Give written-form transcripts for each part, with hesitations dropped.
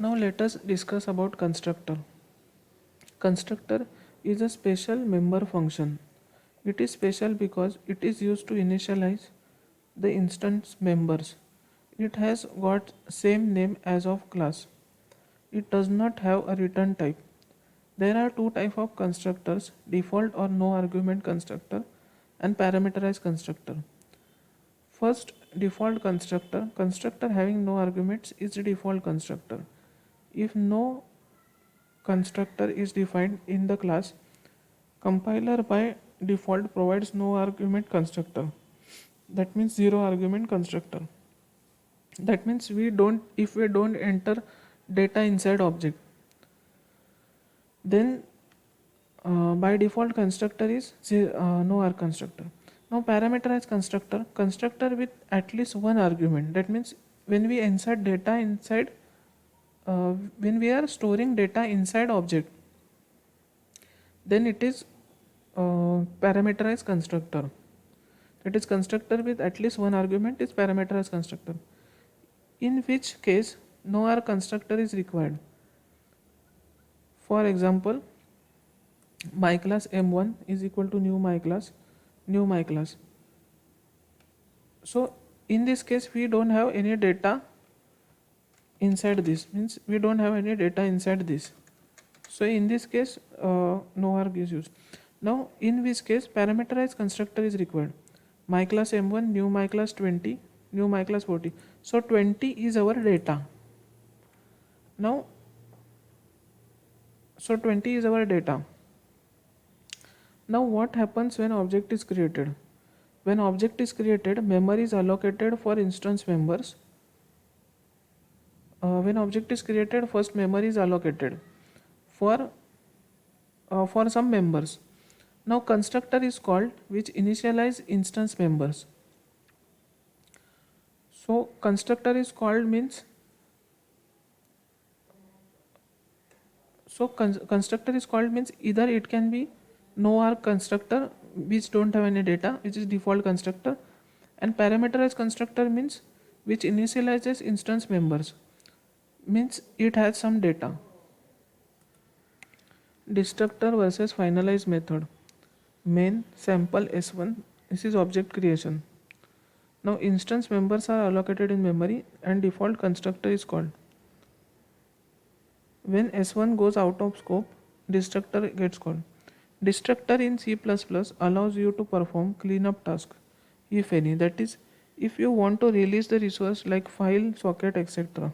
Now let us discuss about constructor. Constructor is a special member function. It is special because it is used to initialize the instance members. It has got same name as of class. It does not have a return type. There are two types of constructors, default or no argument constructor and parameterized constructor. First, default constructor. Constructor having no arguments is the default constructor. If no constructor is defined in the class, compiler by default provides no argument constructor. That means zero argument constructor. That means if we don't enter data inside object, then by default constructor is no arg constructor. Now parameterized constructor with at least one argument. That means when we insert data inside, when we are storing data inside object, then it is parameterized constructor. That is constructor with at least one argument is parameterized constructor. In which case no arg constructor is required. For example, my class m1 is equal to new my class. So in this case we don't have any data inside this, means we don't have any data inside this. So in this case no arg is used. Now in which case parameterized constructor is required. My class m1, new my class 20, new my class 40. So 20 is our data. Now so 20 is our data. Now what happens when object is created? When object is created, memory is allocated for instance members. When object is created, first memory is allocated for some members. Now constructor is called which initialize instance members. So constructor is called means constructor is called means either it can be no arg constructor which don't have any data, which is default constructor, and parameterized constructor means which initializes instance members, means it has some data. Destructor versus finalize method. Main sample s1, this is object creation. Now instance members are allocated in memory and default constructor is called. When s1 goes out of scope, destructor gets called. Destructor in C++ allows you to perform cleanup task, if any, that is if you want to release the resource like file, socket, etc.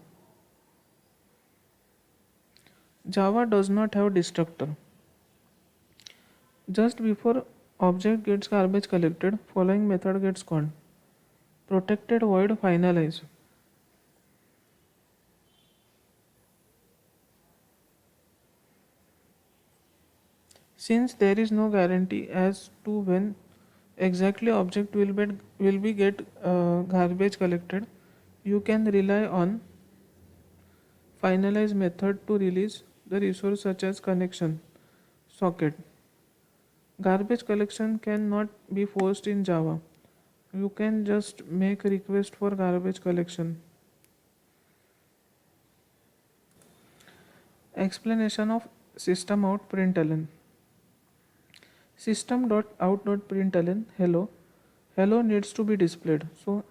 Java does not have destructor. Just before object gets garbage collected, following method gets called. Protected void finalize. Since there is no guarantee as to when exactly object will be get garbage collected, you can rely on finalize method to release the resource such as connection, socket. Garbage collection cannot be forced in Java. You can just make request for garbage collection. Explanation of system out println. System.out.println hello needs to be displayed, so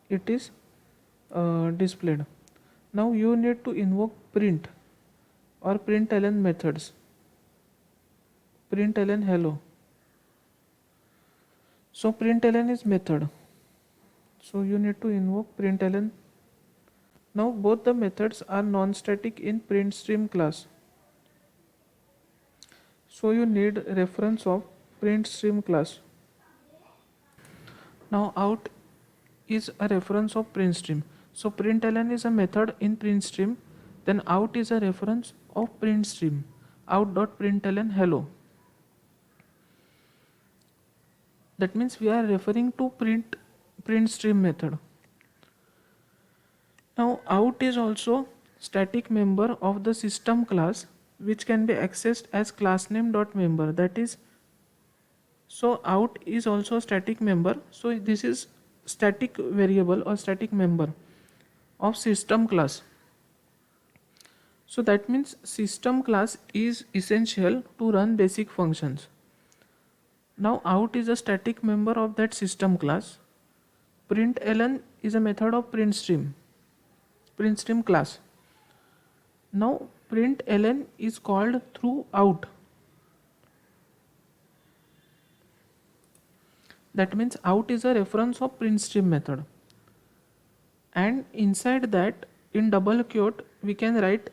it is displayed. Now you need to invoke print or println methods. Println hello. So println is method. So you need to invoke println. Now both the methods are non-static in printstream class. So you need reference of printstream class. Now out is a reference of printstream. So println is a method in printstream. Then out is a reference of printstream. Out.println hello. That means we are referring to printstream method. Now out is also static member of the system class which can be accessed as classname.member. That is, so out is also static member. So this is static variable or static member of system class. So that means system class is essential to run basic functions. Now out is a static member of that system class. Println is a method of print stream class. Now println is called through out. That means out is a reference of print stream method. And inside that, in double quote, we can write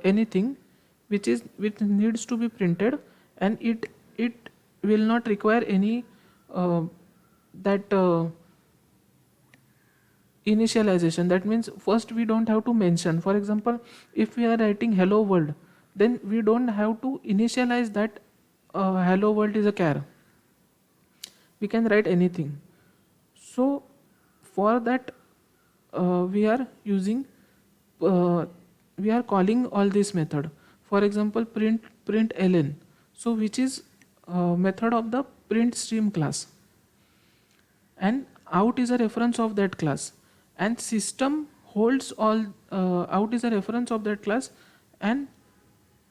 anything which needs to be printed, and it will not require any that initialization. That means first we don't have to mention. For example, if we are writing hello world, then we don't have to initialize that hello world is a char. We can write anything. So for that we are using we are calling all this method. For example, println, so which is method of the print stream class, and out is a reference of that class, and system holds all out is a reference of that class, and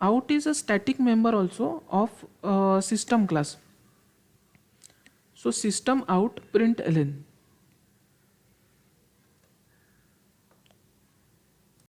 out is a static member also of system class. So system out println.